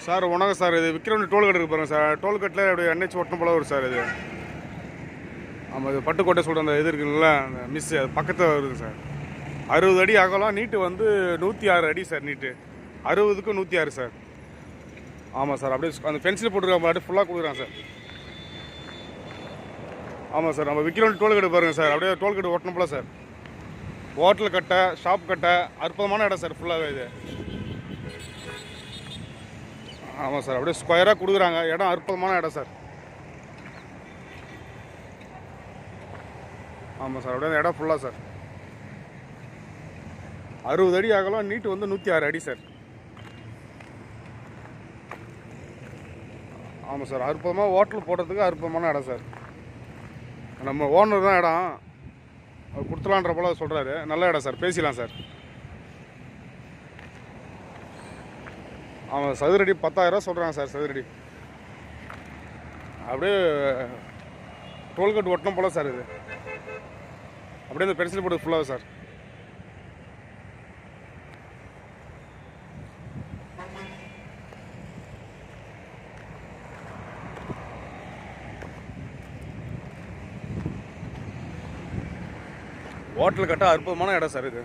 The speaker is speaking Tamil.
சார் வணக்கம் சார். இது விக்ரம் டோல்கேட் இருக்கு பாருங்க சார். டோல்கேட்டில் அப்படி என்ஹெச் ஓட்டணும் போல வரும் சார் இது. ஆமாம், இது பட்டுக்கோட்டை சொல்கிற அந்த இது இருக்குங்களா, அந்த மிஸ் அது பக்கத்தில் வருது சார். 60 அடி அகலம், நீட்டு வந்து 106 அடி சார். நீட்டு 60க்கு 106 சார். ஆமாம் சார், அப்படியே அந்த பென்சில் போட்டுருக்க அப்படியே ஃபுல்லாக கொடுக்குறான் சார். ஆமாம் சார், நம்ம விக்ரம் டோல்கேட் பாருங்கள் சார். அப்படியே டோல்கேட் ஓட்டணும் போல சார். ஹோட்டல் கட்டை, ஷாப் கட்டை, அற்புதமான இடம் சார் ஃபுல்லாகவே இது. ஆமாம் சார், அப்படியே ஸ்கொயராக கொடுக்குறாங்க. இடம் அற்புதமான இடம் சார். ஆமாம் சார், அப்படியே அந்த இடம் ஃபுல்லாக சார். 60 அடி ஆகலாம், நீட்டு வந்து 106 அடி சார். ஆமாம் சார், அற்புதமாக ஹோட்டல் போடுறதுக்கு அற்புதமான இடம் சார். நம்ம ஓனர் தான் இடம் அவர் கொடுத்துலான்ற போல சொல்கிறாரு. நல்ல இடம் சார், பேசிக்கலாம் சார். ஆமாம், சதுரடி 10,000 சொல்கிறாங்க சார். சதுரடி அப்படியே டோல்கேட் ஒட்டணும் போல சார் இது. அப்படியே இந்த பென்சில் போட்டு ஃபுல்லாக சார். ஹோட்டல் கட்ட அற்புதமான இடம் சார் இது.